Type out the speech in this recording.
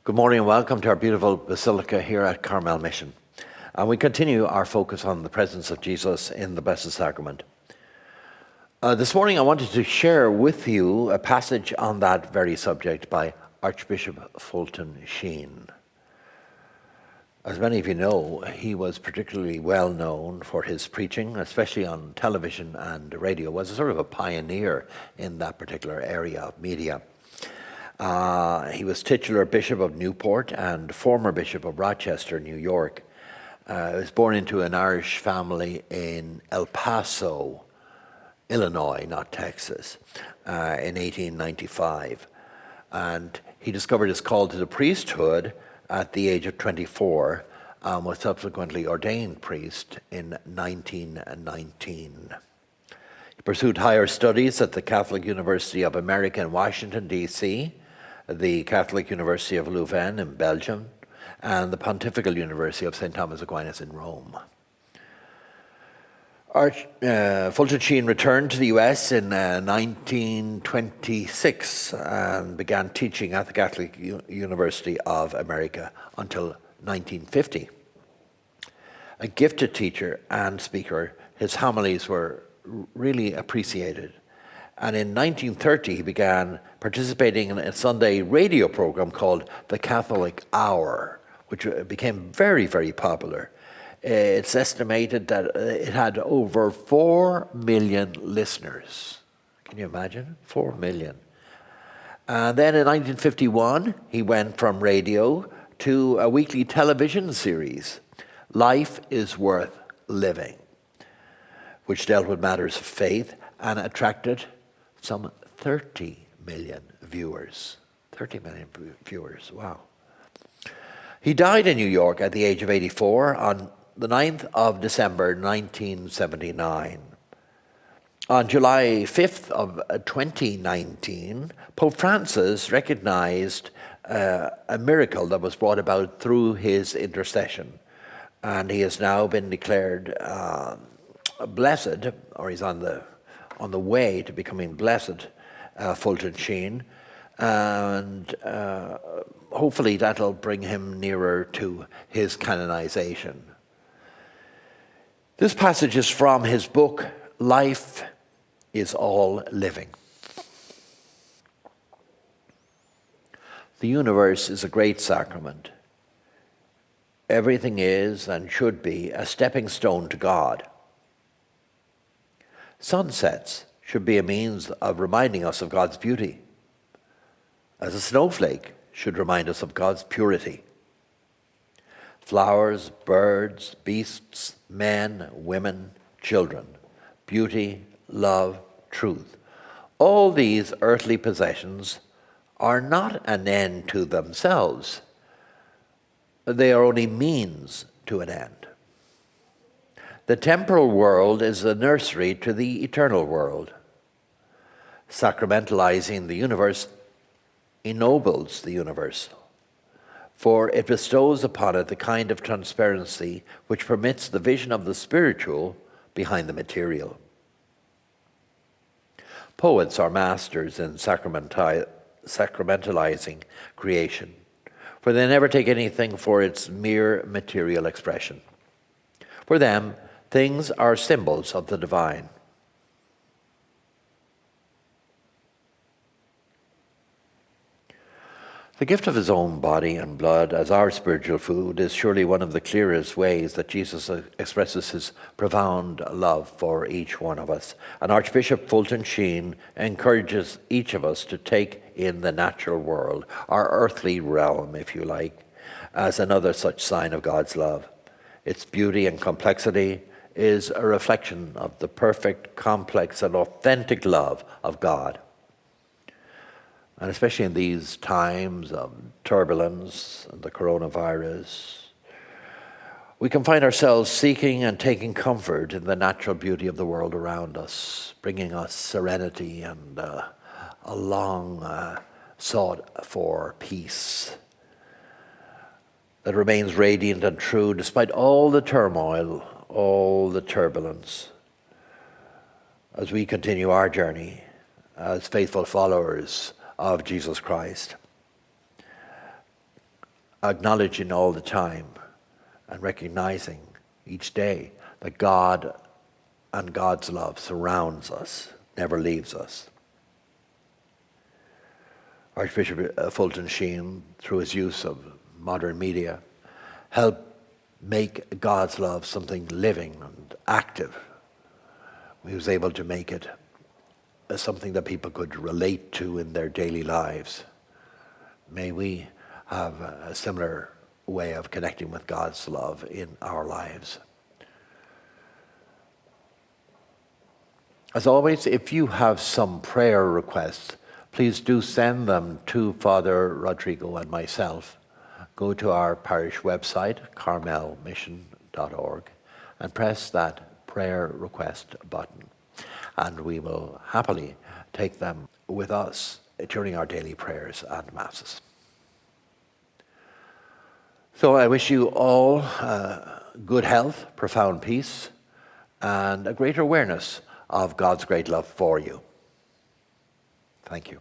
Good morning and welcome to our beautiful Basilica here at Carmel Mission. And we continue our focus on the presence of Jesus in the Blessed Sacrament. This morning I wanted to share with you a passage on that very subject by Archbishop Fulton Sheen. As many of you know, he was particularly well known for his preaching, especially on television and radio, was a sort of a pioneer in that particular area of media. He was titular Bishop of Newport and former Bishop of Rochester, New York. He was born into an Irish family in El Paso, Illinois, not Texas, in 1895. And he discovered his call to the priesthood at the age of 24 and was subsequently ordained priest in 1919. He pursued higher studies at the Catholic University of America in Washington, D.C., the Catholic University of Louvain in Belgium, and the Pontifical University of St. Thomas Aquinas in Rome. Fulton Sheen returned to the US in 1926 and began teaching at the Catholic University of America until 1950. A gifted teacher and speaker, his homilies were really appreciated. And in 1930, he began participating in a Sunday radio program called The Catholic Hour, which became very, very popular. It's estimated that it had over 4 million listeners. Can you imagine? 4 million. And then in 1951, he went from radio to a weekly television series, Life is Worth Living, which dealt with matters of faith and attracted some 30 million viewers. 30 million viewers, wow. He died in New York at the age of 84 on the 9th of December 1979. On July 5th of 2019, Pope Francis recognized a miracle that was brought about through his intercession. And he has now been declared blessed, or he's on the way to becoming blessed, Fulton Sheen, and hopefully that'll bring him nearer to his canonization. This passage is from his book, Life is All Living. The universe is a great sacrament. Everything is and should be a stepping stone to God. Sunsets should be a means of reminding us of God's beauty, as a snowflake should remind us of God's purity. Flowers, birds, beasts, men, women, children, beauty, love, truth. All these earthly possessions are not an end to themselves. They are only means to an end. The temporal world is the nursery to the eternal world. Sacramentalizing the universe ennobles the universal, for it bestows upon it the kind of transparency which permits the vision of the spiritual behind the material. Poets are masters in sacramentalizing creation, for they never take anything for its mere material expression. For them, things are symbols of the divine. The gift of his own body and blood as our spiritual food is surely one of the clearest ways that Jesus expresses his profound love for each one of us. And Archbishop Fulton Sheen encourages each of us to take in the natural world, our earthly realm, if you like, as another such sign of God's love. Its beauty and complexity is a reflection of the perfect, complex, and authentic love of God. And especially in these times of turbulence and the coronavirus, we can find ourselves seeking and taking comfort in the natural beauty of the world around us, bringing us serenity and a long sought for peace that remains radiant and true despite all the turmoil, all the turbulence, as we continue our journey as faithful followers of Jesus Christ. acknowledging all the time and recognizing each day that God and God's love surrounds us, never leaves us. Archbishop Fulton Sheen, through his use of modern media, helped make God's love something living and active. He was able to make it something that people could relate to in their daily lives. May we have a similar way of connecting with God's love in our lives. As always, if you have some prayer requests, please do send them to Father Rodrigo and myself. Go to our parish website, carmelmission.org, and press that prayer request button. And we will happily take them with us during our daily prayers and masses. So I wish you all good health, profound peace, and a greater awareness of God's great love for you. Thank you.